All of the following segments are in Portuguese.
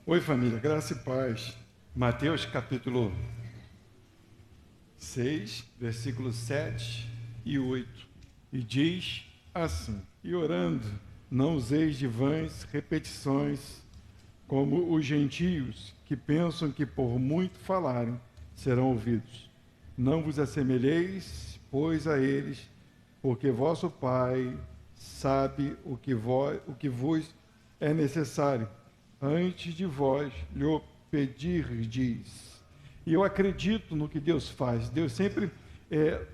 Oi, família, graça e paz. Mateus capítulo 6, versículos 7 e 8. E diz assim: E orando, não useis de vãs repetições, como os gentios, que pensam que por muito falarem serão ouvidos. Não vos assemelheis, pois, a eles, porque vosso Pai sabe o que vos é necessário, antes de vós lhe pedirdes. E eu acredito no que Deus faz. Deus sempre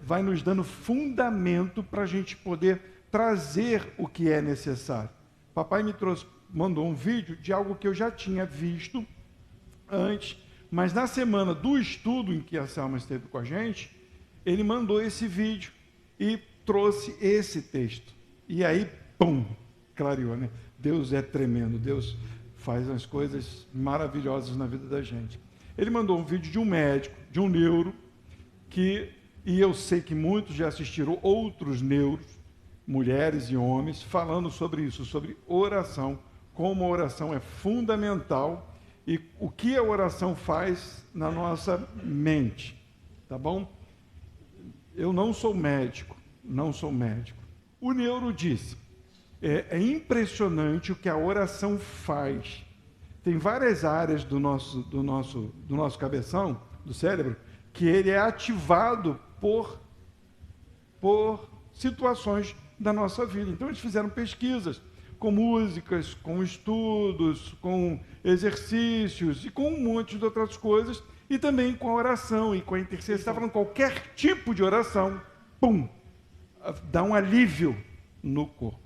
vai nos dando fundamento para a gente poder trazer o que é necessário. Papai mandou um vídeo de algo que eu já tinha visto antes, mas na semana do estudo em que a Selma esteve com a gente, ele mandou esse vídeo e trouxe esse texto. E aí, pum, clareou, né? Deus é tremendo, Deus faz as coisas maravilhosas na vida da gente. Ele mandou um vídeo de um médico, de um neuro, e eu sei que muitos já assistiram outros neuros, mulheres e homens, falando sobre isso, sobre oração, como a oração é fundamental e o que a oração faz na nossa mente, tá bom? Eu não sou médico. O neuro disse, é impressionante o que a oração faz. Tem várias áreas do nosso cabeção, do cérebro, que ele é ativado por situações da nossa vida. Então eles fizeram pesquisas com músicas, com estudos, com exercícios e com um monte de outras coisas, e também com a oração e com a intercessão. Está falando qualquer tipo de oração, pum, dá um alívio no corpo.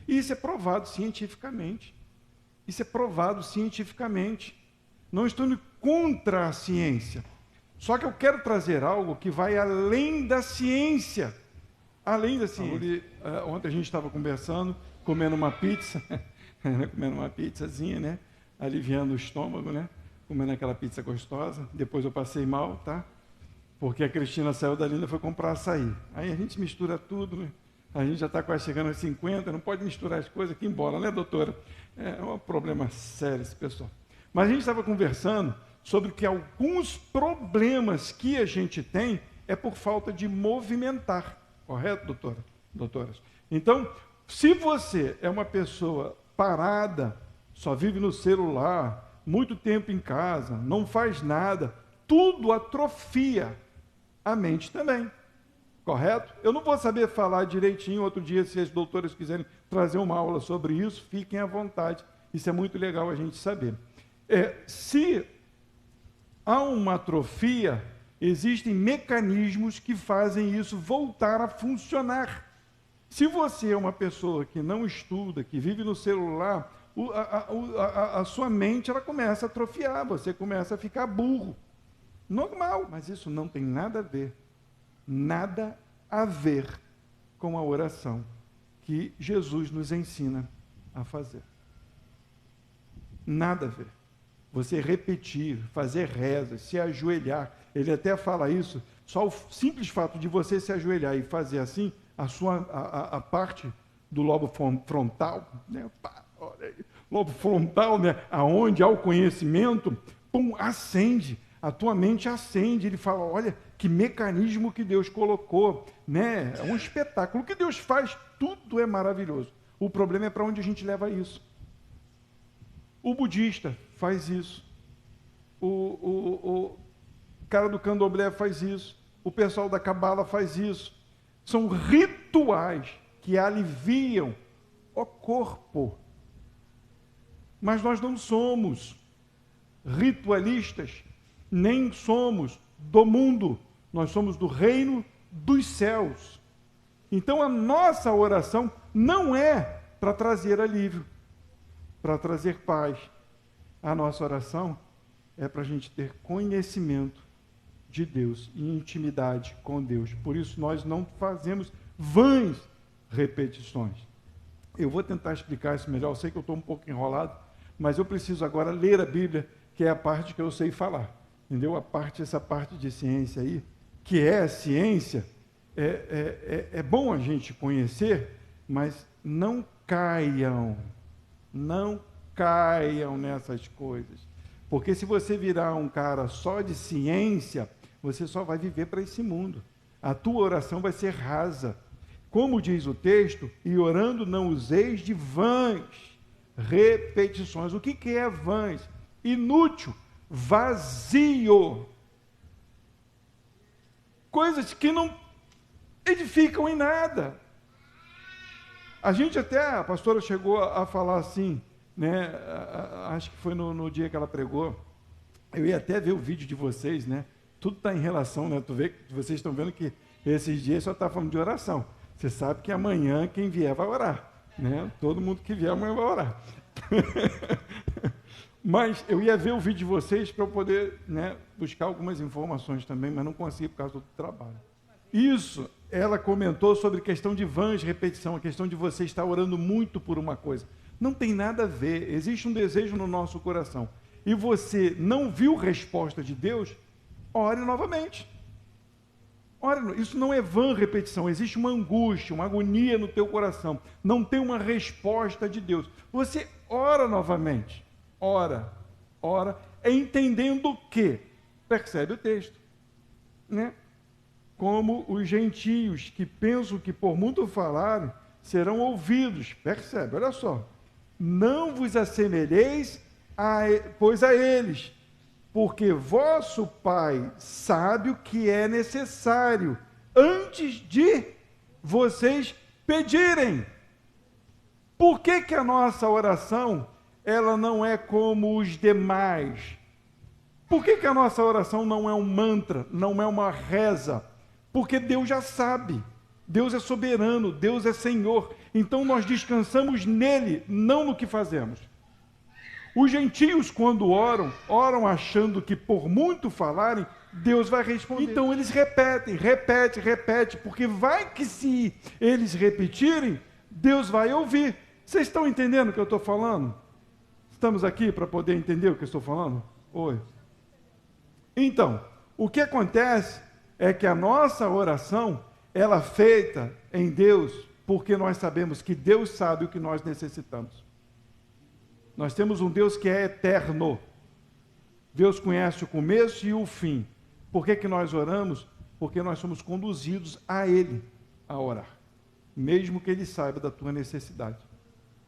E isso é provado cientificamente. Não estou indo contra a ciência. Só que eu quero trazer algo que vai além da ciência. Ontem a gente estava conversando, comendo uma pizza, comendo uma pizzazinha, né? Aliviando o estômago, né? Comendo aquela pizza gostosa. Depois eu passei mal, tá? Porque a Cristina saiu dali e foi comprar açaí. Aí a gente mistura tudo, né? A gente já está quase chegando aos 50, não pode misturar as coisas aqui embora, né, doutora? É um problema sério esse pessoal. Mas a gente estava conversando sobre que alguns problemas que a gente tem é por falta de movimentar. Correto, doutoras? Então, se você é uma pessoa parada, só vive no celular, muito tempo em casa, não faz nada, tudo atrofia a mente também. Correto? Eu não vou saber falar direitinho. Outro dia, se as doutoras quiserem trazer uma aula sobre isso, fiquem à vontade. Isso é muito legal a gente saber. Se há uma atrofia, existem mecanismos que fazem isso voltar a funcionar. Se você é uma pessoa que não estuda, que vive no celular, a sua mente ela começa a atrofiar, você começa a ficar burro. Normal, mas isso não tem nada a ver com a oração que Jesus nos ensina a fazer. Nada a ver. Você repetir, fazer rezas, se ajoelhar, ele até fala isso, só o simples fato de você se ajoelhar e fazer assim, a parte do lobo frontal, né? Lobo frontal, né? Aonde há o conhecimento, pum, acende. A tua mente acende, ele fala, olha, que mecanismo que Deus colocou, né? É um espetáculo. O que Deus faz, tudo é maravilhoso. O problema é para onde a gente leva isso. O budista faz isso. O cara do candomblé faz isso. O pessoal da cabala faz isso. São rituais que aliviam o corpo. Mas nós não somos ritualistas, nem somos do mundo, nós somos do reino dos céus. Então a nossa oração não é para trazer alívio, para trazer paz. A nossa oração é para a gente ter conhecimento de Deus e intimidade com Deus. Por isso nós não fazemos vãs repetições. Eu vou tentar explicar isso melhor, eu sei que eu estou um pouco enrolado, mas eu preciso agora ler a Bíblia, que é a parte que eu sei falar. Entendeu? Essa parte de ciência aí, que é ciência, é bom a gente conhecer, mas não caiam caiam nessas coisas. Porque se você virar um cara só de ciência, você só vai viver para esse mundo. A tua oração vai ser rasa. Como diz o texto, e orando não useis de vãs repetições. O que é vãs? Inútil, vazio. Coisas que não edificam em nada. A gente até, a pastora chegou a falar assim, né? Acho que foi no dia que ela pregou. Eu ia até ver o vídeo de vocês, né? Tudo está em relação, né? Vocês estão vendo que esses dias só está falando de oração. Você sabe que amanhã quem vier vai orar, né? Todo mundo que vier amanhã vai orar. Mas eu ia ver o vídeo de vocês para eu poder, né, buscar algumas informações também, mas não consegui por causa do trabalho. Isso, ela comentou sobre questão de vãs repetição, a questão de você estar orando muito por uma coisa. Não tem nada a ver, existe um desejo no nosso coração. E você não viu resposta de Deus, ore novamente. Ore, isso não é vã repetição, existe uma angústia, uma agonia no teu coração. Não tem uma resposta de Deus. Você ora novamente. Ora, entendendo que, percebe o texto, né? Como os gentios que pensam que por muito falarem serão ouvidos, percebe, olha só, não vos assemelheis, pois a eles, porque vosso Pai sabe o que é necessário, antes de vocês pedirem. Por que a nossa oração ela não é como os demais? Por que a nossa oração não é um mantra, não é uma reza? Porque Deus já sabe, Deus é soberano, Deus é Senhor, então nós descansamos nele, não no que fazemos. Os gentios, quando oram achando que por muito falarem, Deus vai responder. Então eles repetem, porque vai que se eles repetirem, Deus vai ouvir. Vocês estão entendendo o que eu estou falando? Estamos aqui para poder entender o que eu estou falando? Oi. Então, o que acontece é que a nossa oração, ela é feita em Deus, porque nós sabemos que Deus sabe o que nós necessitamos. Nós temos um Deus que é eterno. Deus conhece o começo e o fim. Por que nós oramos? Porque nós somos conduzidos a Ele a orar, mesmo que Ele saiba da tua necessidade.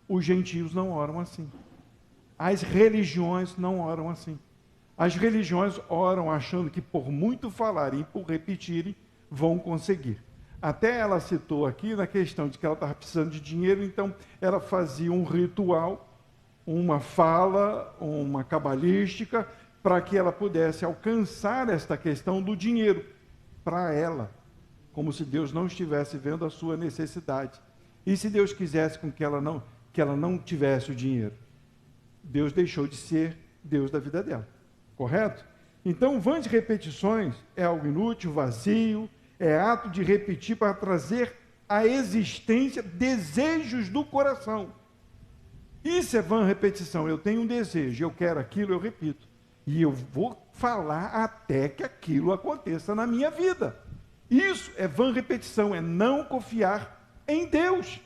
Os gentios não oram assim. As religiões não oram assim. As religiões oram achando que por muito falarem e por repetirem, vão conseguir. Até ela citou aqui na questão de que ela estava precisando de dinheiro, então ela fazia um ritual, uma fala, uma cabalística, para que ela pudesse alcançar esta questão do dinheiro para ela, como se Deus não estivesse vendo a sua necessidade. E se Deus quisesse com que ela não tivesse o dinheiro? Deus deixou de ser Deus da vida dela, correto? Então, vãs repetições é algo inútil, vazio, é ato de repetir para trazer à existência desejos do coração. Isso é vã repetição. Eu tenho um desejo, eu quero aquilo, eu repito. E eu vou falar até que aquilo aconteça na minha vida. Isso é vã repetição, é não confiar em Deus.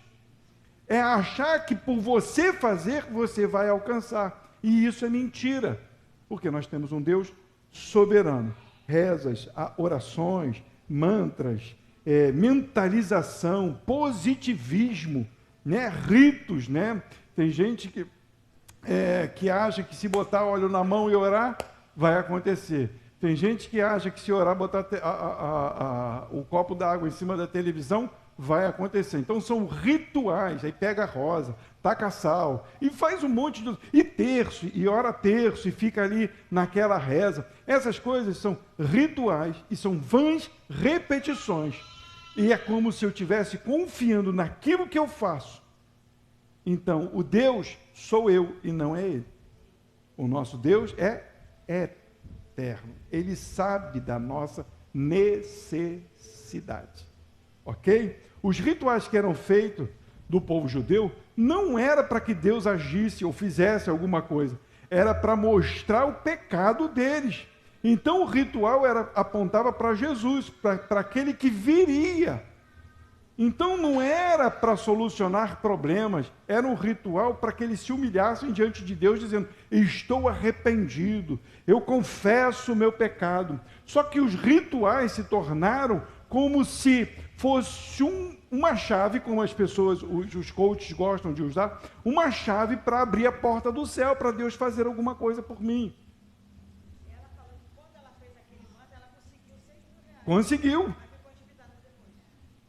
É achar que por você fazer, você vai alcançar. E isso é mentira, porque nós temos um Deus soberano. Rezas, orações, mantras, mentalização, positivismo, né? Ritos, né? Tem gente que acha que se botar óleo na mão e orar, vai acontecer. Tem gente que acha que se orar, botar o copo d'água em cima da televisão, vai acontecer. Então são rituais, aí pega a rosa, taca sal, e faz um monte de... E terço, e ora terço, e fica ali naquela reza. Essas coisas são rituais e são vãs repetições. E é como se eu estivesse confiando naquilo que eu faço. Então, o Deus sou eu e não é Ele. O nosso Deus é eterno. Ele sabe da nossa necessidade. Ok? Os rituais que eram feitos do povo judeu não era para que Deus agisse ou fizesse alguma coisa. Era para mostrar o pecado deles. Então, o ritual apontava para Jesus, para aquele que viria. Então não era para solucionar problemas, era um ritual para que eles se humilhassem diante de Deus, dizendo: estou arrependido, eu confesso o meu pecado. Só que os rituais se tornaram como se fosse uma chave, como as pessoas, os coaches gostam de usar, uma chave para abrir a porta do céu, para Deus fazer alguma coisa por mim. Ela falou que quando ela fez aquele manto, ela conseguiu R$6.000. Conseguiu.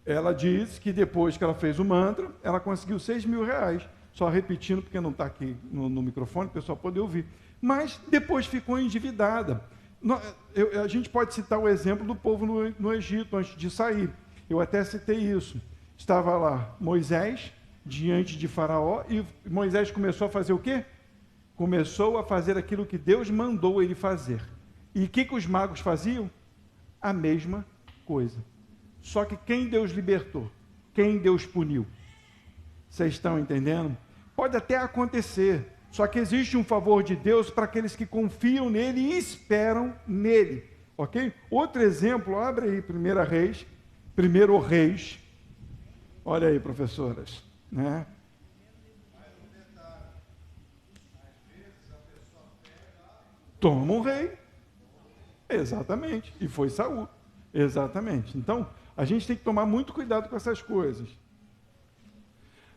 Ela diz que depois que ela fez o mantra, ela conseguiu R$6.000. Só repetindo, porque não está aqui no microfone, o pessoal pode ouvir. Mas depois ficou endividada. A gente pode citar o exemplo do povo no Egito, antes de sair. Eu até citei isso. Estava lá Moisés, diante de Faraó, e Moisés começou a fazer o quê? Começou a fazer aquilo que Deus mandou ele fazer. E o que os magos faziam? A mesma coisa. Só que quem Deus libertou? Quem Deus puniu? Vocês estão entendendo? Pode até acontecer, só que existe um favor de Deus para aqueles que confiam nele e esperam nele, ok? Outro exemplo, abre aí 1 Reis, olha aí, professoras, né? Toma um rei, exatamente, e foi Saul, exatamente. Então, a gente tem que tomar muito cuidado com essas coisas.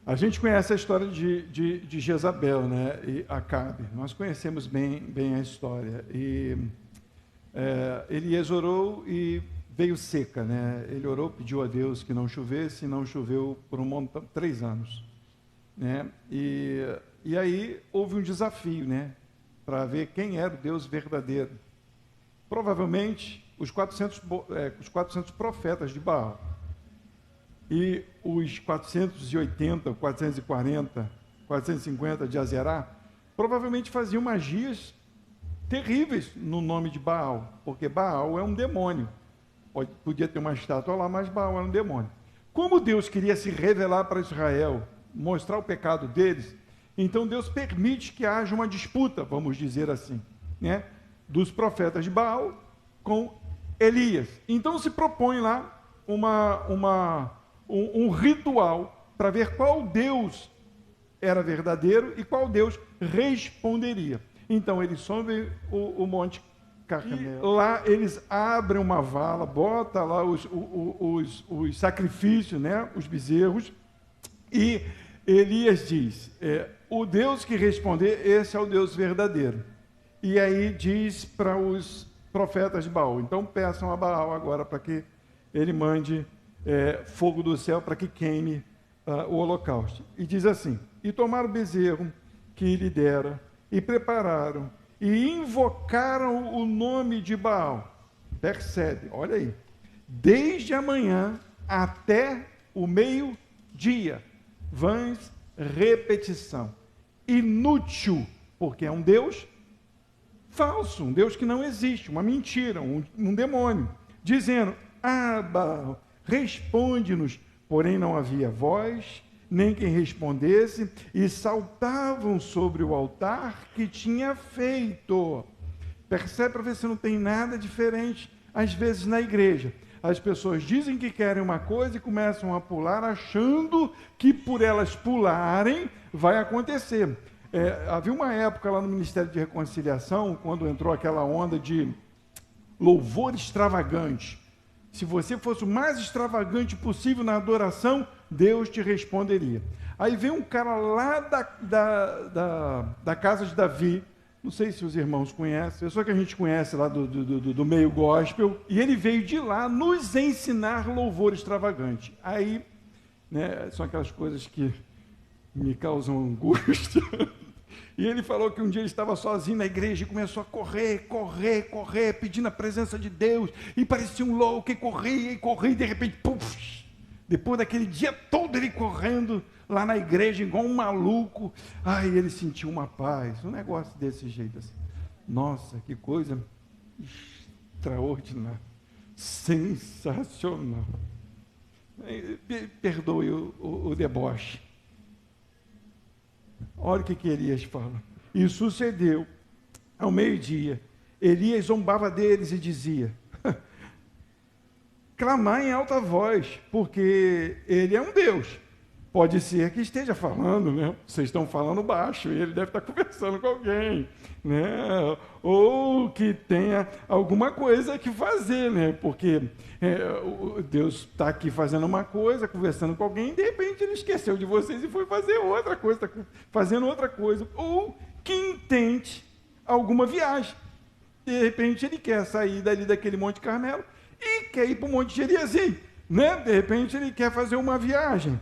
A gente conhece a história de Jezabel, né, e Acabe. Nós conhecemos bem a história. E Elias orou e veio seca, né? Ele orou, pediu a Deus que não chovesse, e não choveu por 3 anos, né? E aí houve um desafio, né, para ver quem era o Deus verdadeiro. Provavelmente os 400 profetas de Baal. E os 480, 440, 450 de Azerá, provavelmente faziam magias terríveis no nome de Baal, porque Baal é um demônio. Podia ter uma estátua lá, mas Baal era um demônio. Como Deus queria se revelar para Israel, mostrar o pecado deles, então Deus permite que haja uma disputa, vamos dizer assim, né, dos profetas de Baal com Elias. Então se propõe lá um ritual para ver qual Deus era verdadeiro e qual Deus responderia. Então eles sobem o Monte Carmelo. Lá eles abrem uma vala, botam lá os sacrifícios, né, os bezerros, e Elias diz: o Deus que responder, esse é o Deus verdadeiro. E aí diz para os profetas de Baal: então peçam a Baal agora para que ele mande fogo do céu para que queime o holocausto. E diz assim: e tomaram o bezerro que lhe dera, e prepararam, e invocaram o nome de Baal. Percebe, olha aí, desde a manhã até o meio-dia, vãs repetição, inútil, porque é um Deus falso, um Deus que não existe, uma mentira, um demônio, dizendo: ah, Baal, responde-nos. Porém não havia voz, nem quem respondesse, e saltavam sobre o altar que tinha feito. Percebe, para ver se não tem nada diferente, às vezes na igreja. As pessoas dizem que querem uma coisa e começam a pular, achando que por elas pularem vai acontecer. Havia uma época lá no Ministério de Reconciliação, quando entrou aquela onda de louvor extravagante. Se você fosse o mais extravagante possível na adoração, Deus te responderia. Aí vem um cara lá da casa de Davi, não sei se os irmãos conhecem, é só que a gente conhece lá do meio gospel, e ele veio de lá nos ensinar louvor extravagante. Aí, né, são aquelas coisas que me causam angústia. E ele falou que um dia ele estava sozinho na igreja e começou a correr, pedindo a presença de Deus, e parecia um louco, e corria, e de repente, puf, depois daquele dia todo ele correndo lá na igreja, igual um maluco, ele sentiu uma paz, um negócio desse jeito assim. Nossa, que coisa extraordinária, sensacional. Perdoe o deboche. Olha o que Elias fala. E sucedeu, ao meio-dia, Elias zombava deles e dizia: clamar em alta voz, porque ele é um Deus. Pode ser que esteja falando, né? Vocês estão falando baixo, e ele deve estar conversando com alguém, né? Ou que tenha alguma coisa que fazer, né? Porque Deus está aqui fazendo uma coisa, conversando com alguém, e de repente ele esqueceu de vocês e foi fazer outra coisa, está fazendo outra coisa. Ou que intente alguma viagem. De repente ele quer sair dali daquele Monte Carmelo e quer ir para o Monte Gerizim, né? De repente ele quer fazer uma viagem.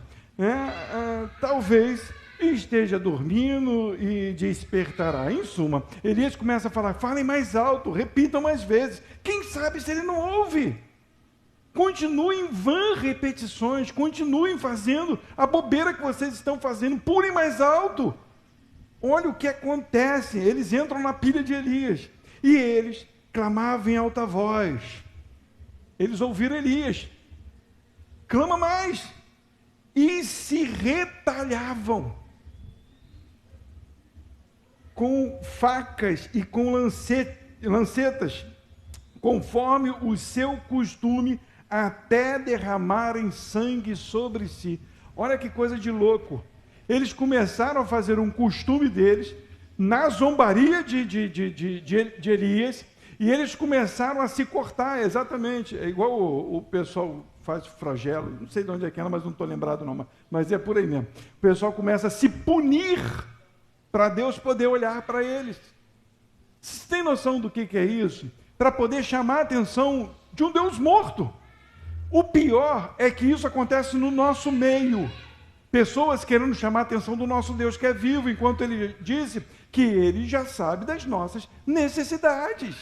Talvez esteja dormindo e despertará. Em suma, Elias começa a falar, falem mais alto, repitam mais vezes. Quem sabe se ele não ouve? Continuem vã repetições, continuem fazendo a bobeira que vocês estão fazendo, pulem mais alto. Olha o que acontece, eles entram na pilha de Elias, e eles clamavam em alta voz. Eles ouviram Elias, clama mais. E se retalhavam com facas e com lancetas, conforme o seu costume, até derramarem sangue sobre si. Olha que coisa de louco. Eles começaram a fazer um costume deles, na zombaria de Elias, e eles começaram a se cortar, exatamente. É igual o pessoal faz flagelo, não sei de onde é que era, mas não estou lembrado não, mas é por aí mesmo. O pessoal começa a se punir para Deus poder olhar para eles. Vocês têm noção do que é isso? Para poder chamar a atenção de um Deus morto. O pior é que isso acontece no nosso meio. Pessoas querendo chamar a atenção do nosso Deus que é vivo, enquanto ele disse que ele já sabe das nossas necessidades.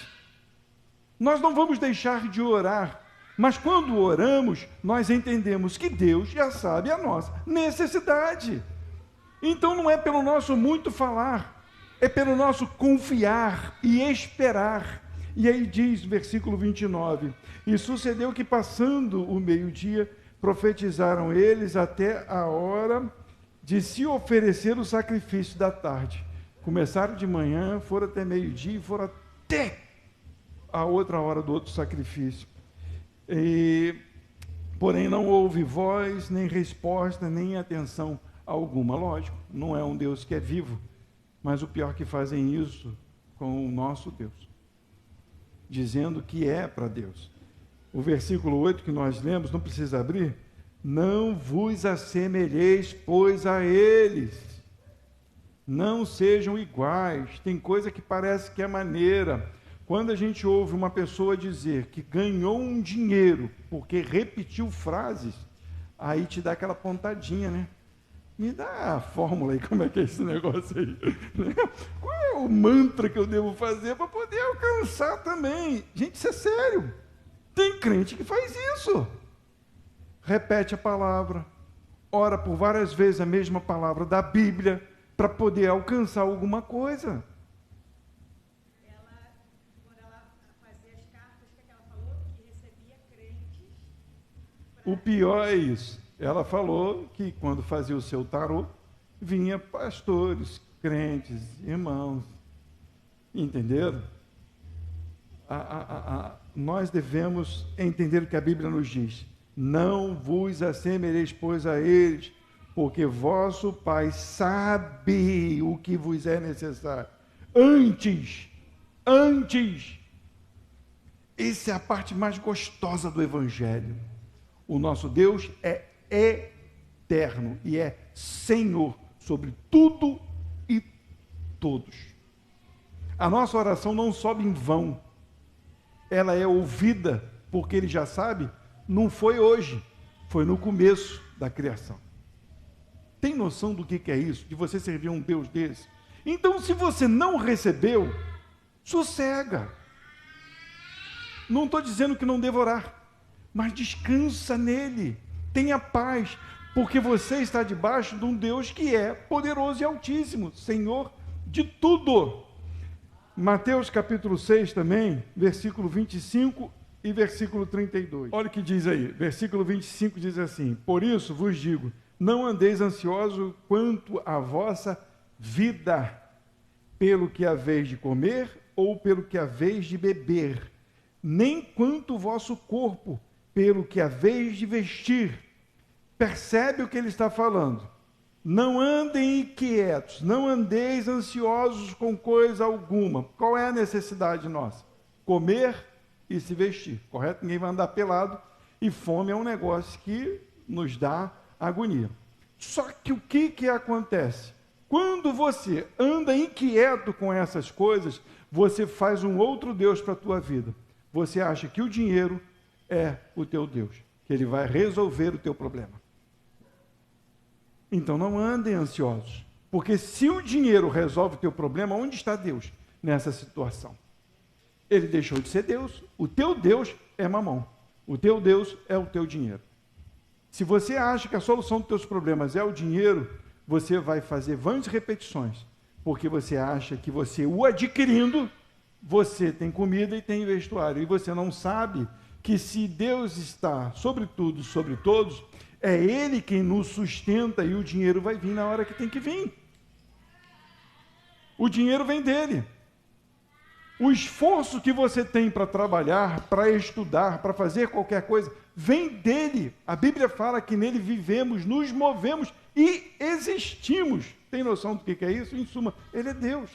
Nós não vamos deixar de orar, mas quando oramos, nós entendemos que Deus já sabe a nossa necessidade. Então não é pelo nosso muito falar, é pelo nosso confiar e esperar. E aí diz, versículo 29, e sucedeu que passando o meio-dia, profetizaram eles até a hora de se oferecer o sacrifício da tarde. Começaram de manhã, foram até meio-dia e foram até a outra hora do outro sacrifício. Porém não houve voz, nem resposta, nem atenção alguma. Lógico, não é um Deus que é vivo, mas o pior que fazem isso com o nosso Deus, dizendo que é para Deus. O versículo 8 que nós lemos, não precisa abrir, não vos assemelheis, pois, a eles, não sejam iguais. Tem coisa que parece que é maneira. Quando a gente ouve uma pessoa dizer que ganhou um dinheiro porque repetiu frases, aí te dá aquela pontadinha, né? Me dá a fórmula aí, como é que é esse negócio aí? Qual é o mantra que eu devo fazer para poder alcançar também? Gente, isso é sério. Tem crente que faz isso. Repete a palavra, ora por várias vezes a mesma palavra da Bíblia para poder alcançar alguma coisa. O pior é isso. Ela falou que quando fazia o seu tarô, vinha pastores, crentes, irmãos. Entenderam? Nós devemos entender o que a Bíblia nos diz. Não vos assemelheis, pois, a eles, porque vosso Pai sabe o que vos é necessário. Antes, essa é a parte mais gostosa do Evangelho. O nosso Deus é eterno e é Senhor sobre tudo e todos. A nossa oração não sobe em vão. Ela é ouvida porque Ele já sabe, não foi hoje, foi no começo da criação. Tem noção do que é isso? De você servir a um Deus desse? Então, se você não recebeu, sossega. Não estou dizendo que não deva orar, mas descansa nele, tenha paz, porque você está debaixo de um Deus que é poderoso e altíssimo, Senhor de tudo. Mateus capítulo 6 também, versículo 25 e versículo 32. Olha o que diz aí, versículo 25 diz assim, por isso vos digo, não andeis ansiosos quanto à vossa vida, pelo que haveis de comer ou pelo que haveis de beber, nem quanto o vosso corpo, pelo que haveis de vestir. Percebe o que ele está falando? Não andem inquietos, não andeis ansiosos com coisa alguma. Qual é a necessidade nossa? Comer e se vestir, correto? Ninguém vai andar pelado, e fome é um negócio que nos dá agonia. Só que o que acontece? Quando você anda inquieto com essas coisas, você faz um outro Deus para a tua vida. Você acha que o dinheiro é o teu Deus, que ele vai resolver o teu problema. Então não andem ansiosos, porque se o dinheiro resolve o teu problema, onde está Deus nessa situação? Ele deixou de ser Deus. O teu Deus é Mamão. O teu Deus é o teu dinheiro. Se você acha que a solução dos teus problemas é o dinheiro, você vai fazer vãs repetições, porque você acha que você, o adquirindo, você tem comida e tem vestuário, e você não sabe que se Deus está sobre tudo, sobre todos, é Ele quem nos sustenta, e o dinheiro vai vir na hora que tem que vir. O dinheiro vem dele. O esforço que você tem para trabalhar, para estudar, para fazer qualquer coisa, vem dele. A Bíblia fala que nele vivemos, nos movemos e existimos. Tem noção do que é isso? Em suma, ele é Deus.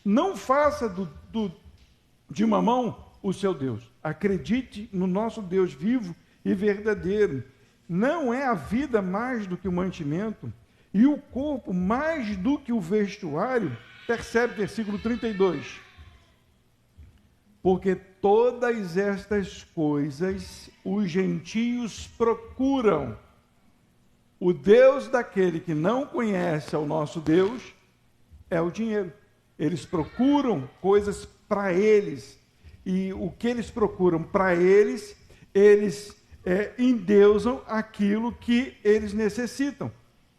Não faça de Mamão o seu Deus. Acredite no nosso Deus vivo e verdadeiro. Não é a vida mais do que o mantimento, e o corpo mais do que o vestuário. Percebe, versículo 32. Porque todas estas coisas os gentios procuram. O Deus daquele que não conhece ao nosso Deus é o dinheiro. Eles procuram coisas para eles. E o que eles procuram para eles, eles endeusam aquilo que eles necessitam.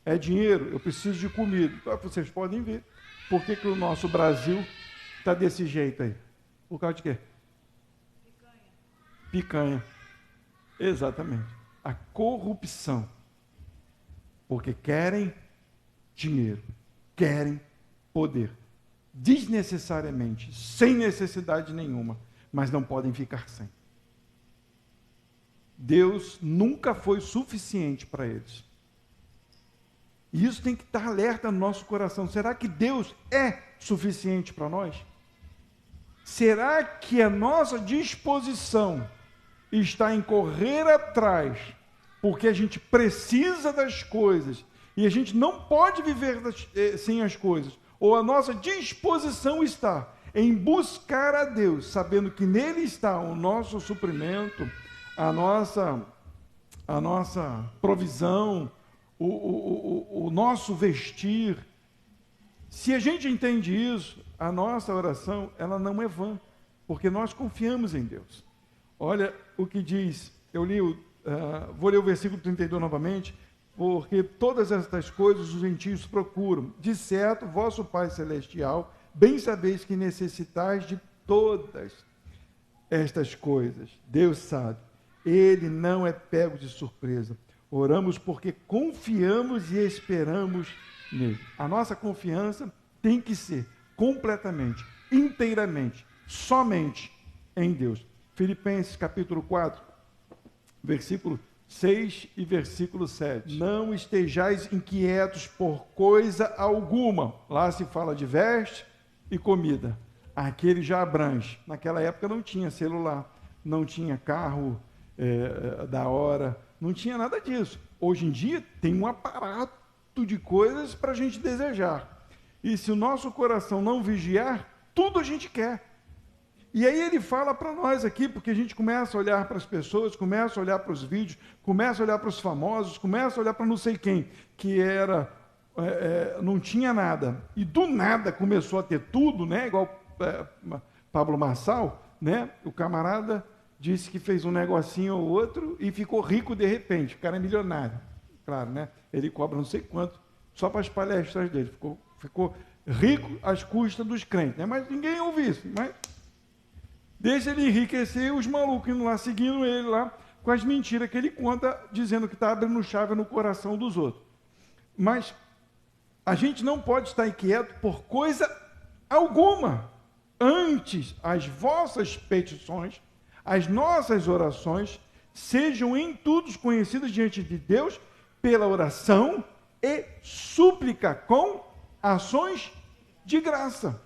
É dinheiro, eu preciso de comida. Então, vocês podem ver por que o nosso Brasil está desse jeito aí. Por causa de quê? Picanha. Exatamente. A corrupção. Porque querem dinheiro, querem poder. Desnecessariamente, sem necessidade nenhuma, mas não podem ficar sem. Deus nunca foi suficiente para eles. E isso tem que estar alerta no nosso coração. Será que Deus é suficiente para nós? Será que a nossa disposição está em correr atrás, porque a gente precisa das coisas, e a gente não pode viver sem as coisas? Ou a nossa disposição está em buscar a Deus, sabendo que nele está o nosso suprimento, a nossa provisão, o nosso vestir? Se a gente entende isso, a nossa oração, ela não é vã, porque nós confiamos em Deus. Olha o que diz, vou ler o versículo 32 novamente, porque todas estas coisas os gentios procuram. De certo, vosso Pai Celestial, bem sabeis que necessitais de todas estas coisas. Deus sabe, Ele não é pego de surpresa. Oramos porque confiamos e esperamos nele. A nossa confiança tem que ser completamente, inteiramente, somente em Deus. Filipenses capítulo 4, versículo 6 e versículo 7. Não estejais inquietos por coisa alguma. Lá se fala de veste e comida. Aqui ele já abrange. Naquela época não tinha celular, não tinha carro da hora, não tinha nada disso. Hoje em dia tem um aparato de coisas para a gente desejar. E se o nosso coração não vigiar, tudo a gente quer. E aí ele fala para nós aqui, porque a gente começa a olhar para as pessoas, começa a olhar para os vídeos, começa a olhar para os famosos, começa a olhar para não sei quem, que não tinha nada, e do nada começou a ter tudo, né? Igual Pablo Marçal, né? O camarada disse que fez um negocinho ou outro e ficou rico de repente. O cara é milionário, claro, né? Ele cobra não sei quanto, só para as palestras dele. Ficou rico às custas dos crentes, né? Mas ninguém ouve isso, mas deixa ele enriquecer, os malucos indo lá, seguindo ele lá, com as mentiras que ele conta, dizendo que está abrindo chave no coração dos outros. Mas a gente não pode estar inquieto por coisa alguma. Antes, as vossas petições, as nossas orações, sejam em tudo conhecidas diante de Deus pela oração e súplica com ações de graça.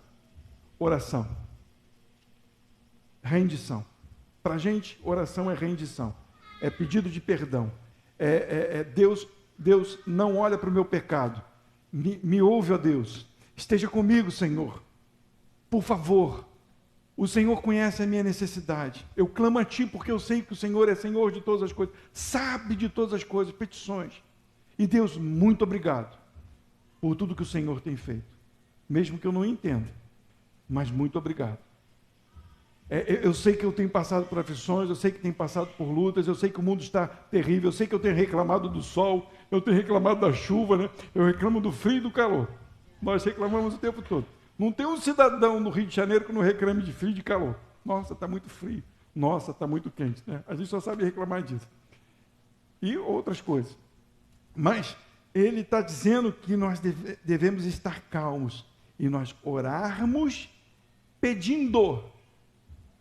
Oração. Rendição. Para a gente, oração é rendição. É pedido de perdão. Deus não olha para o meu pecado. Me ouve, ó Deus. Esteja comigo, Senhor. Por favor. O Senhor conhece a minha necessidade. Eu clamo a Ti porque eu sei que o Senhor é Senhor de todas as coisas. Sabe de todas as coisas, petições. E Deus, muito obrigado por tudo que o Senhor tem feito. Mesmo que eu não entenda. Mas muito obrigado. Eu sei que eu tenho passado por aflições, eu sei que tenho passado por lutas, eu sei que o mundo está terrível, eu sei que eu tenho reclamado do sol, eu tenho reclamado da chuva, né? Eu reclamo do frio e do calor. Nós reclamamos o tempo todo. Não tem um cidadão no Rio de Janeiro que não reclame de frio e de calor. Nossa, está muito frio. Nossa, está muito quente. Né? A gente só sabe reclamar disso. E outras coisas. Mas ele está dizendo que nós devemos estar calmos e nós orarmos pedindo,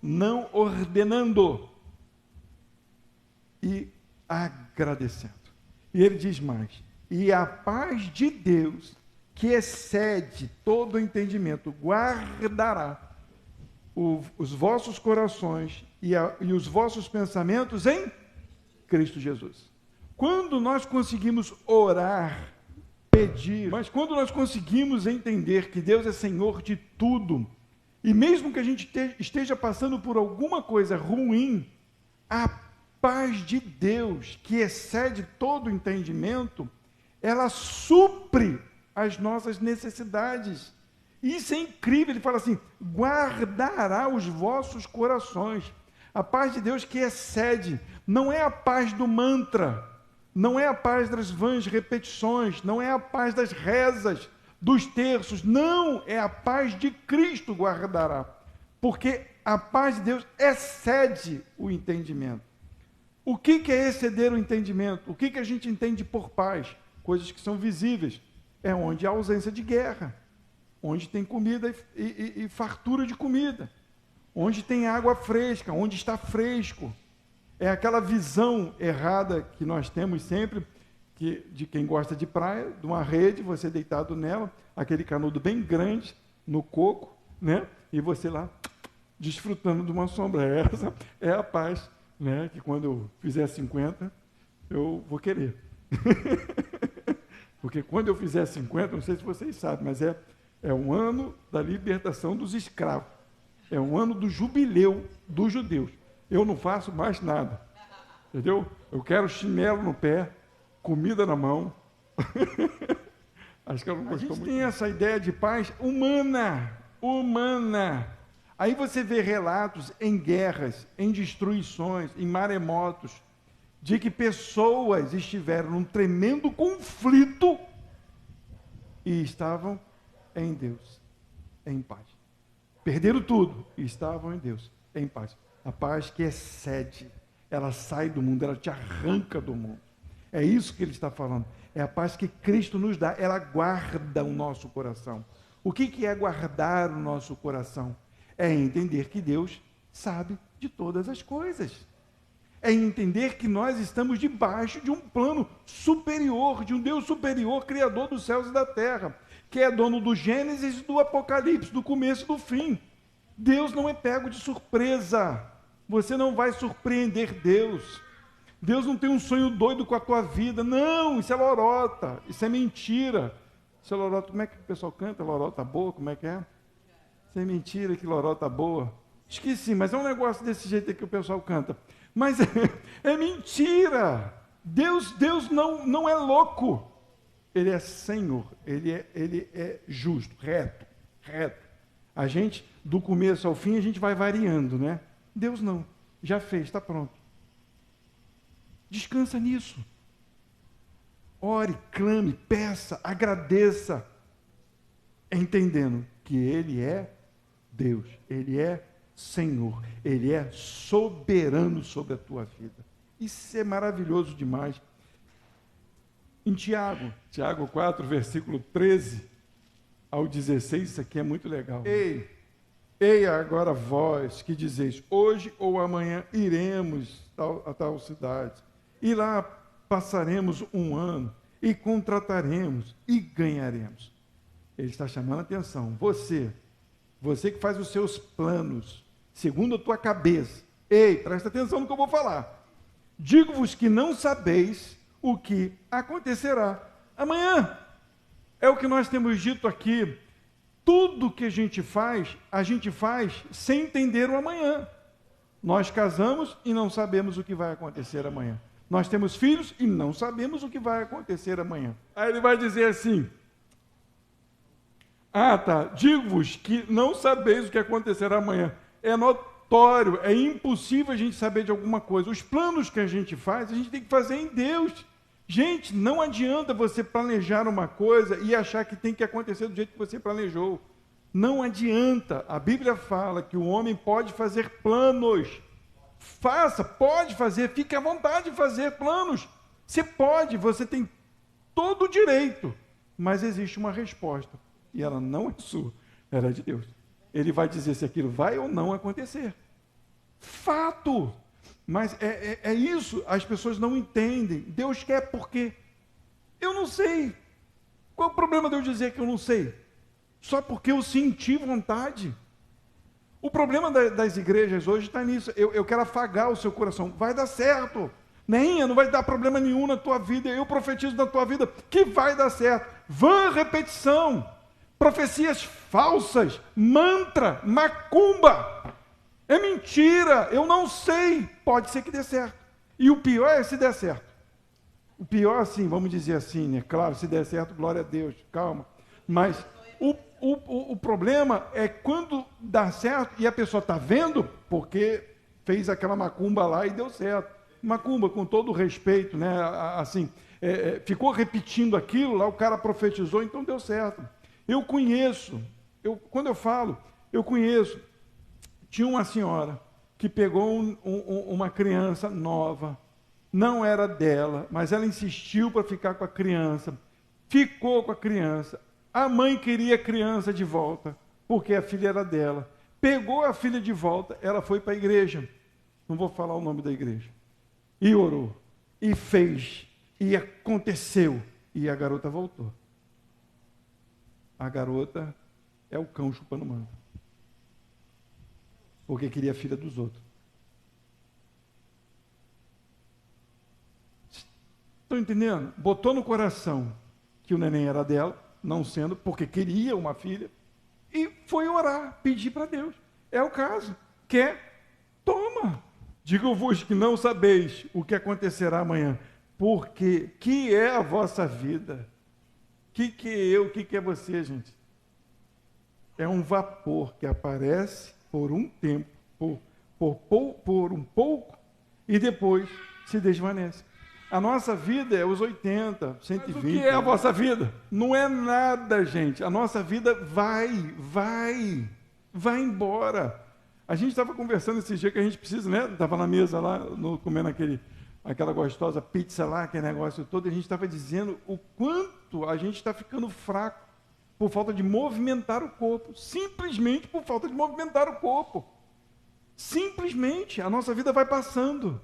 não ordenando, e agradecendo. E ele diz mais: e a paz de Deus, que excede todo o entendimento, guardará os vossos corações e os vossos pensamentos em Cristo Jesus. Quando nós conseguimos orar, pedir, mas quando nós conseguimos entender que Deus é Senhor de tudo, e mesmo que a gente esteja passando por alguma coisa ruim, a paz de Deus, que excede todo o entendimento, ela supre as nossas necessidades. Isso é incrível. Ele fala assim: guardará os vossos corações. A paz de Deus que excede, não é a paz do mantra, não é a paz das vãs repetições, não é a paz das rezas, dos terços, não, é a paz de Cristo guardará, porque a paz de Deus excede o entendimento. O que é exceder o entendimento? O que a gente entende por paz? Coisas que são visíveis. É onde há ausência de guerra, onde tem comida e fartura de comida, onde tem água fresca, onde está fresco. É aquela visão errada que nós temos sempre, de quem gosta de praia, de uma rede, você deitado nela, aquele canudo bem grande, no coco, né? E você lá, desfrutando de uma sombra. Essa é a paz, né? Que quando eu fizer 50, eu vou querer. Porque quando eu fizer 50, não sei se vocês sabem, mas é um ano da libertação dos escravos. É um ano do jubileu dos judeus. Eu não faço mais nada. Entendeu? Eu quero chinelo no pé, comida na mão. Acho que eu não gostou muito. A gente tem essa ideia de paz humana. Aí você vê relatos em guerras, em destruições, em maremotos, de que pessoas estiveram num tremendo conflito e estavam em Deus, em paz. Perderam tudo e estavam em Deus, em paz. A paz que excede, ela sai do mundo, ela te arranca do mundo. É isso que ele está falando. É a paz que Cristo nos dá, ela guarda o nosso coração. O que é guardar o nosso coração? É entender que Deus sabe de todas as coisas. É entender que nós estamos debaixo de um plano superior, de um Deus superior, criador dos céus e da terra, que é dono do Gênesis e do Apocalipse, do começo e do fim. Deus não é pego de surpresa. Você não vai surpreender Deus. Deus não tem um sonho doido com a tua vida. Não, isso é lorota, isso é mentira. Isso é lorota, como é que o pessoal canta? Lorota boa, como é que é? Isso é mentira, que lorota boa. Esqueci, mas é um negócio desse jeito aí que o pessoal canta. Mas é mentira. Deus não é louco. Ele é Senhor. Ele é justo, reto. A gente, do começo ao fim, a gente vai variando, né? Deus não. Já fez, está pronto. Descansa nisso. Ore, clame, peça, agradeça. Entendendo que Ele é Deus. Ele é Senhor, Ele é soberano sobre a tua vida. Isso é maravilhoso demais. Em Tiago 4, versículo 13 ao 16, isso aqui é muito legal. Ei, Ei agora vós que dizeis, hoje ou amanhã iremos a tal cidade, e lá passaremos um ano, e contrataremos, e ganharemos. Ele está chamando a atenção. Você que faz os seus planos, segundo a tua cabeça. Ei, presta atenção no que eu vou falar. Digo-vos que não sabeis o que acontecerá amanhã. É o que nós temos dito aqui. Tudo que a gente faz sem entender o amanhã. Nós casamos e não sabemos o que vai acontecer amanhã. Nós temos filhos e não sabemos o que vai acontecer amanhã. Aí ele vai dizer assim, digo-vos que não sabeis o que acontecerá amanhã. É notório, é impossível a gente saber de alguma coisa. Os planos que a gente faz, a gente tem que fazer em Deus. Gente, não adianta você planejar uma coisa e achar que tem que acontecer do jeito que você planejou. Não adianta. A Bíblia fala que o homem pode fazer planos. Pode fazer, fique à vontade de fazer planos. Você pode, você tem todo o direito. Mas existe uma resposta. E ela não é sua, ela é de Deus. Ele vai dizer se aquilo vai ou não acontecer. Fato! Mas é isso, as pessoas não entendem. Deus quer porque eu não sei. Qual é o problema de eu dizer que eu não sei? Só porque eu senti vontade. O problema das igrejas hoje está nisso. Eu quero afagar o seu coração. Vai dar certo. Não vai dar problema nenhum na tua vida. Eu profetizo na tua vida que vai dar certo. Vã repetição. Profecias falsas. Mantra. Macumba. É mentira, eu não sei. Pode ser que dê certo. E o pior é se der certo. O pior, assim, vamos dizer assim, né? Claro, se der certo, glória a Deus, calma. Mas o problema é quando dá certo e a pessoa está vendo, porque fez aquela macumba lá e deu certo. Macumba, com todo o respeito, né? Assim, ficou repetindo aquilo, lá o cara profetizou, então deu certo. Eu conheço, quando eu falo, eu conheço. Tinha uma senhora que pegou uma criança nova, não era dela, mas ela insistiu para ficar com a criança, ficou com a criança, a mãe queria a criança de volta, porque a filha era dela, pegou a filha de volta, ela foi para a igreja, não vou falar o nome da igreja, e orou, e fez, e aconteceu, e a garota voltou. A garota é o cão chupando manga. Porque queria a filha dos outros. Estão entendendo? Botou no coração que o neném era dela, não sendo, porque queria uma filha, e foi orar, pedir para Deus. É o caso. Quer? Toma. Digo-vos que não sabeis o que acontecerá amanhã, porque que é a vossa vida? Que é eu, que é você, gente? É um vapor que aparece por um tempo, por um pouco, e depois se desvanece. A nossa vida é os 80, 120. Mas o que é a vossa vida? Não é nada, gente. A nossa vida vai embora. A gente estava conversando esse dia que a gente precisa, né? Estava na mesa lá, comendo aquela gostosa pizza lá, aquele negócio todo, e a gente estava dizendo o quanto a gente está ficando fraco por falta de movimentar o corpo, simplesmente por falta de movimentar o corpo. Simplesmente, a nossa vida vai passando,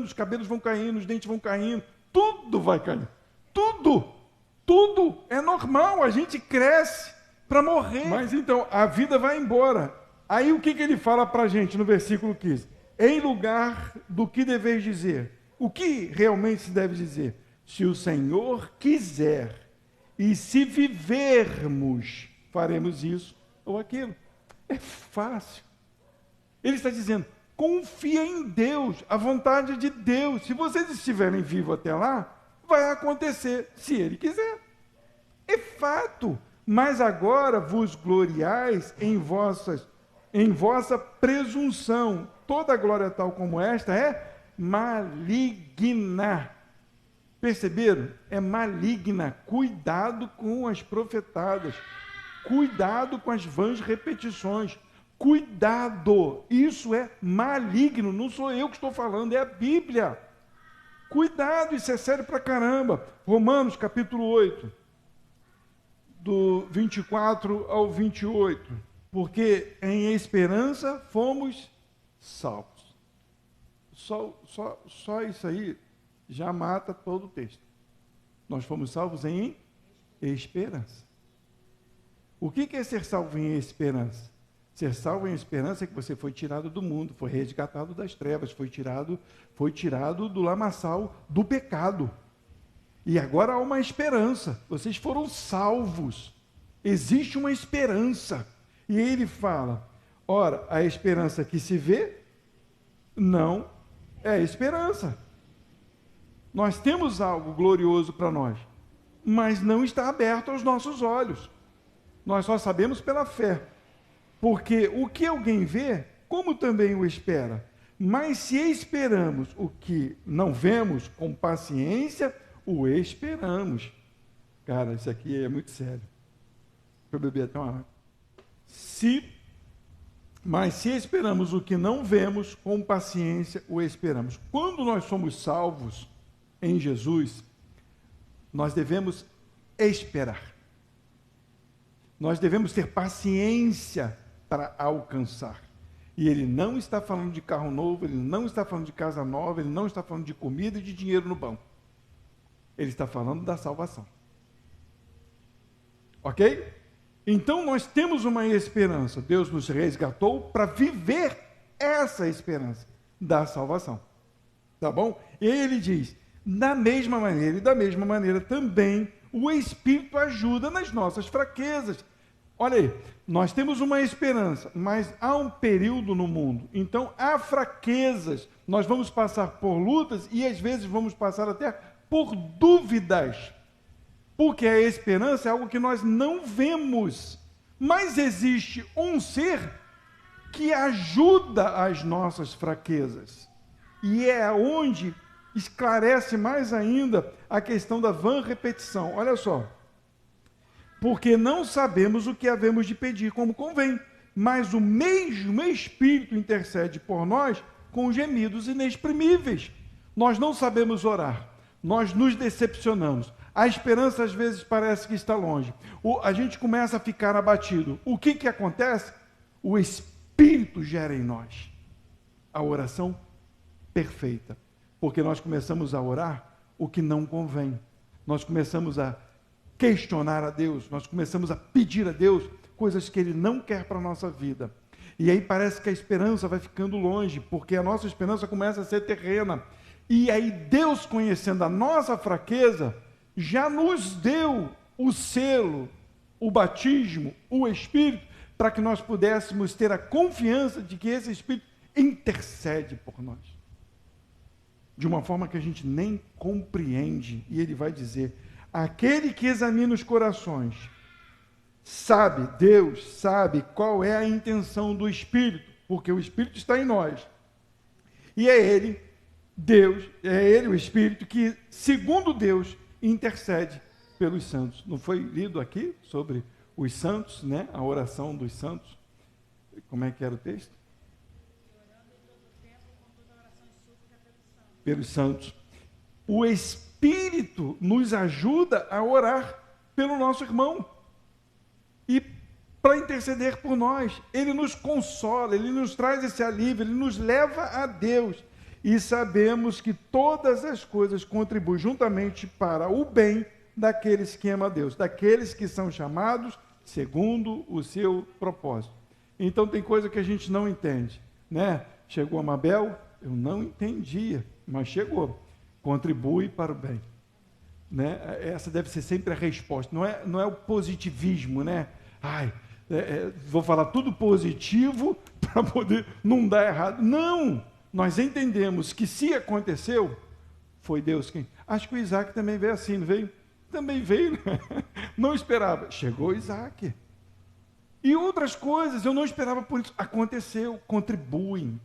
os cabelos vão caindo, os dentes vão caindo, tudo vai caindo, tudo é normal, a gente cresce para morrer. Mas então, a vida vai embora. Aí o que ele fala para a gente no versículo 15? Em lugar do que deveis dizer, o que realmente se deve dizer? Se o Senhor quiser, e se vivermos, faremos isso ou aquilo. É fácil. Ele está dizendo, confia em Deus, a vontade de Deus. Se vocês estiverem vivos até lá, vai acontecer, se Ele quiser. É fato. Mas agora vos gloriais em vossa presunção. Toda glória tal como esta é maligna. Perceberam? É maligna. Cuidado com as profetadas. Cuidado com as vãs repetições. Cuidado. Isso é maligno. Não sou eu que estou falando, é a Bíblia. Cuidado, isso é sério pra caramba. Romanos capítulo 8, do 24 ao 28. Porque em esperança fomos salvos. Só isso aí já mata todo o texto. Nós fomos salvos em esperança. O que é ser salvo em esperança? Ser salvo em esperança é que você foi tirado do mundo, foi resgatado das trevas, foi tirado do lamaçal do pecado. E agora há uma esperança. Vocês foram salvos. Existe uma esperança. E ele fala, ora, a esperança que se vê não é esperança. Nós temos algo glorioso para nós, mas não está aberto aos nossos olhos. Nós só sabemos pela fé. Porque o que alguém vê, como também o espera. Mas se esperamos o que não vemos, com paciência, o esperamos. Cara, isso aqui é muito sério. Deixa eu beber até uma água. Mas se esperamos o que não vemos, com paciência o esperamos. Quando nós somos salvos em Jesus, nós devemos esperar. Nós devemos ter paciência para alcançar. E ele não está falando de carro novo, ele não está falando de casa nova, ele não está falando de comida e de dinheiro no banco. Ele está falando da salvação. Ok? Então nós temos uma esperança. Deus nos resgatou para viver essa esperança da salvação. Tá bom? E aí ele diz, da mesma maneira também o Espírito ajuda nas nossas fraquezas. Olha aí, nós temos uma esperança, mas há um período no mundo, então há fraquezas, nós vamos passar por lutas e às vezes vamos passar até por dúvidas, porque a esperança é algo que nós não vemos, mas existe um ser que ajuda as nossas fraquezas, e é onde esclarece mais ainda a questão da vã repetição. Olha só, porque não sabemos o que havemos de pedir como convém, mas o mesmo Espírito intercede por nós com gemidos inexprimíveis. Nós não sabemos orar, nós nos decepcionamos, a esperança às vezes parece que está longe, a gente começa a ficar abatido. O que acontece? O Espírito gera em nós a oração perfeita, porque nós começamos a orar o que não convém, nós começamos a questionar a Deus, nós começamos a pedir a Deus coisas que Ele não quer para a nossa vida. E aí parece que a esperança vai ficando longe, porque a nossa esperança começa a ser terrena. E aí Deus, conhecendo a nossa fraqueza, já nos deu o selo, o batismo, o Espírito, para que nós pudéssemos ter a confiança de que esse Espírito intercede por nós. De uma forma que a gente nem compreende. E Ele vai dizer, aquele que examina os corações, sabe, Deus sabe qual é a intenção do Espírito, porque o Espírito está em nós. E é Ele, Deus, é Ele, o Espírito, que, segundo Deus, intercede pelos santos. Não foi lido aqui sobre os santos, né? A oração dos santos? Como é que era o texto? Pelos santos. O Espírito nos ajuda a orar pelo nosso irmão e para interceder por nós. Ele nos consola, Ele nos traz esse alívio, Ele nos leva a Deus. E sabemos que todas as coisas contribuem juntamente para o bem daqueles que amam a Deus, daqueles que são chamados segundo o seu propósito. Então tem coisa que a gente não entende, né? Chegou a Mabel, eu não entendia, mas chegou. Contribui para o bem, né? Essa deve ser sempre a resposta, não é o positivismo, né? Vou falar tudo positivo para poder não dar errado. Não, nós entendemos que se aconteceu, foi Deus quem... Acho que o Isaac também veio assim, não veio? Também veio, né? Não esperava, chegou Isaac. E outras coisas, eu não esperava por isso, aconteceu, contribuem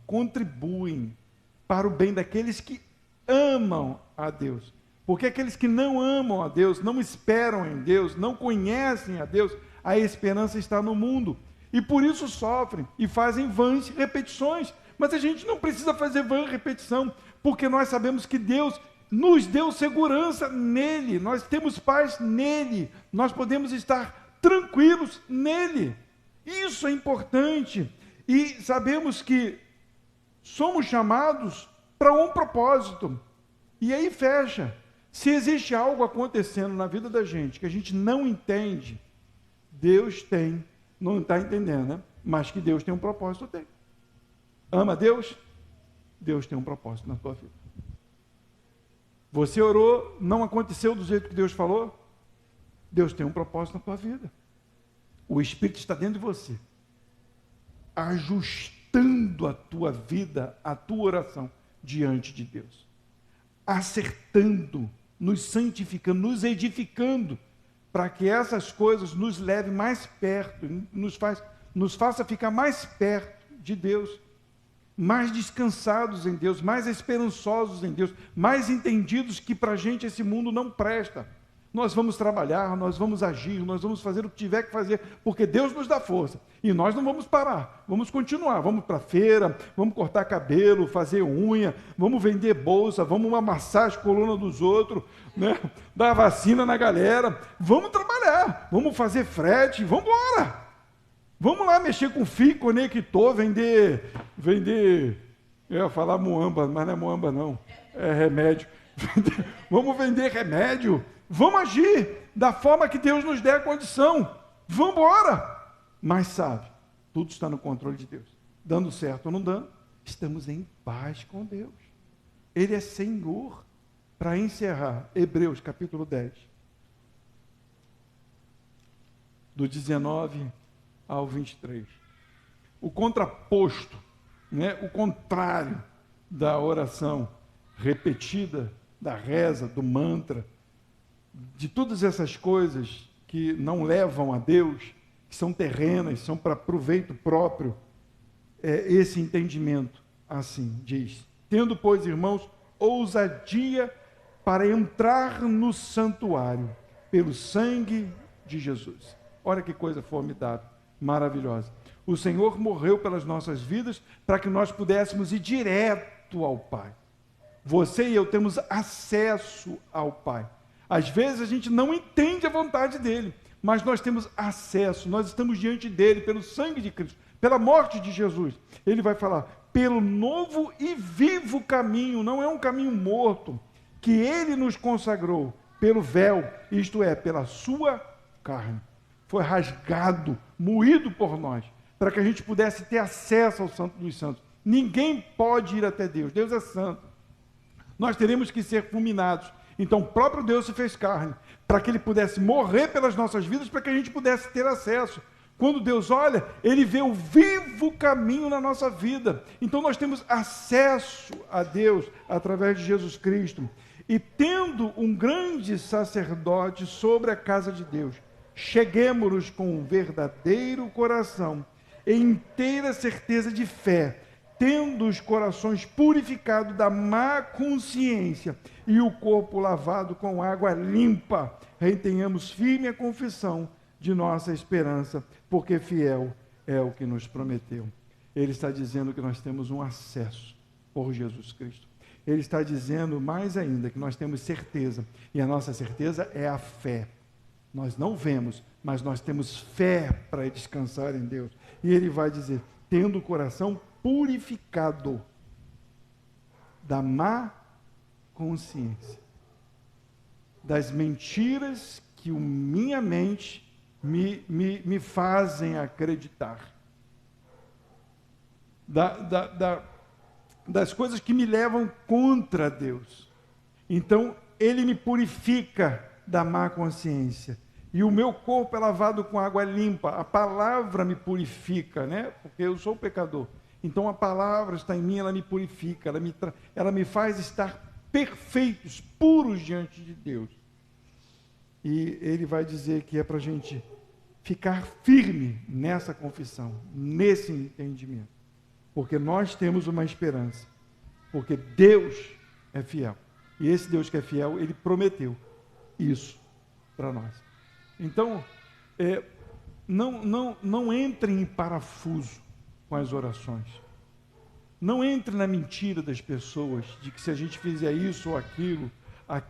para o bem daqueles que amam a Deus, porque aqueles que não amam a Deus, não esperam em Deus, não conhecem a Deus, a esperança está no mundo, e por isso sofrem, e fazem vãs repetições, mas a gente não precisa fazer vã repetição, porque nós sabemos que Deus nos deu segurança nele, nós temos paz nele, nós podemos estar tranquilos nele, Isso é importante. E sabemos que somos chamados para um propósito. E aí fecha. Se existe algo acontecendo na vida da gente que a gente não entende, Deus tem, não está entendendo, né? Mas que Deus tem um propósito, tem. Ama Deus? Deus tem um propósito na tua vida. Você orou, não aconteceu do jeito que Deus falou? Deus tem um propósito na tua vida. O Espírito está dentro de você, ajustando a tua vida, a tua oração diante de Deus, acertando, nos santificando, nos edificando, para que essas coisas nos levem mais perto, nos faça ficar mais perto de Deus, mais descansados em Deus, mais esperançosos em Deus, mais entendidos que para a gente esse mundo não presta. Nós vamos trabalhar, nós vamos agir, nós vamos fazer o que tiver que fazer, porque Deus nos dá força. E nós não vamos parar, vamos continuar, vamos para a feira, vamos cortar cabelo, fazer unha, vamos vender bolsa, vamos amassar as colunas dos outros, né? Dar vacina na galera, vamos trabalhar, vamos fazer frete, vamos embora. Vamos lá mexer com fio, conector, vender, eu ia falar muamba, mas não é muamba não, é remédio. Vamos vender remédio, vamos agir da forma que Deus nos der a condição, vamos embora. Mas sabe, tudo está no controle de Deus, dando certo ou não dando, estamos em paz com Deus, Ele é Senhor. Para encerrar, Hebreus capítulo 10, do 19 ao 23, o contraposto, né, o contrário da oração repetida, da reza, do mantra, de todas essas coisas que não levam a Deus, que são terrenas, são para proveito próprio, esse entendimento, assim diz: tendo, pois, irmãos, ousadia para entrar no santuário, pelo sangue de Jesus. Olha que coisa formidável, maravilhosa. O Senhor morreu pelas nossas vidas para que nós pudéssemos ir direto ao Pai. Você e eu temos acesso ao Pai. Às vezes a gente não entende a vontade dele, mas nós temos acesso, nós estamos diante dele pelo sangue de Cristo, pela morte de Jesus. Ele vai falar, pelo novo e vivo caminho, não é um caminho morto, que ele nos consagrou pelo véu, isto é, pela sua carne. Foi rasgado, moído por nós, para que a gente pudesse ter acesso ao Santo dos Santos. Ninguém pode ir até Deus, Deus é santo. Nós teremos que ser fulminados. Então o próprio Deus se fez carne, para que ele pudesse morrer pelas nossas vidas, para que a gente pudesse ter acesso. Quando Deus olha, ele vê o vivo caminho na nossa vida. Então nós temos acesso a Deus através de Jesus Cristo. E tendo um grande sacerdote sobre a casa de Deus, cheguemo-nos com um verdadeiro coração, em inteira certeza de fé, tendo os corações purificados da má consciência e o corpo lavado com água limpa, retenhamos firme a confissão de nossa esperança, porque fiel é o que nos prometeu. Ele está dizendo que nós temos um acesso por Jesus Cristo. Ele está dizendo mais ainda que nós temos certeza, e a nossa certeza é a fé. Nós não vemos, mas nós temos fé para descansar em Deus. E ele vai dizer, tendo o coração purificado da má consciência, das mentiras que minha mente me fazem acreditar, das coisas que me levam contra Deus. Então, ele me purifica da má consciência. E o meu corpo é lavado com água limpa. A palavra me purifica, né? Porque eu sou pecador. Então, a palavra está em mim, ela me purifica, ela me faz estar perfeitos, puros diante de Deus. E ele vai dizer que é para a gente ficar firme nessa confissão, nesse entendimento. Porque nós temos uma esperança. Porque Deus é fiel. E esse Deus que é fiel, ele prometeu isso para nós. Então, não entrem em parafuso com as orações. Não entre na mentira das pessoas, de que se a gente fizer isso ou aquilo,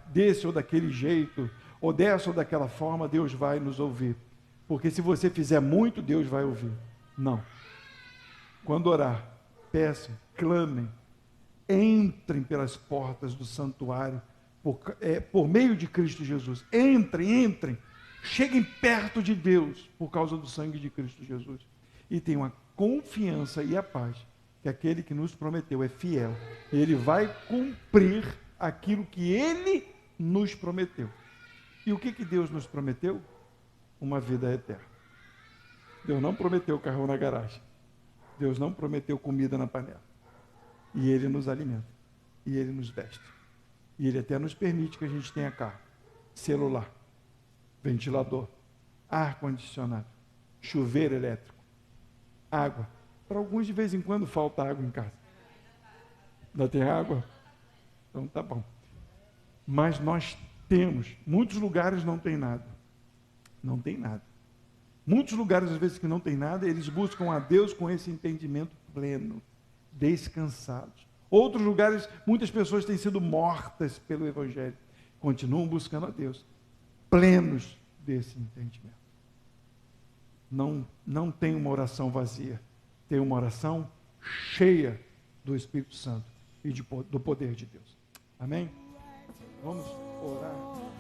desse ou daquele jeito, ou dessa ou daquela forma, Deus vai nos ouvir. Porque se você fizer muito, Deus vai ouvir. Não. Quando orar, peçam, clamem, entrem pelas portas do santuário, por meio de Cristo Jesus. Entrem. Cheguem perto de Deus por causa do sangue de Cristo Jesus. E tenham a confiança e a paz que aquele que nos prometeu é fiel. E Ele vai cumprir aquilo que Ele nos prometeu. E o que Deus nos prometeu? Uma vida eterna. Deus não prometeu carro na garagem. Deus não prometeu comida na panela. E Ele nos alimenta. E Ele nos veste. E Ele até nos permite que a gente tenha carro, celular, ventilador, ar-condicionado, chuveiro elétrico, água. Para alguns, de vez em quando, falta água em casa. Ainda tem água? Então tá bom. Mas nós temos. Muitos lugares não tem nada. Não tem nada. Muitos lugares, às vezes, que não tem nada, eles buscam a Deus com esse entendimento pleno, descansados. Outros lugares, muitas pessoas têm sido mortas pelo Evangelho. Continuam buscando a Deus, plenos desse entendimento. Não tem uma oração vazia, tem uma oração cheia do Espírito Santo e do poder de Deus. Amém? Vamos orar.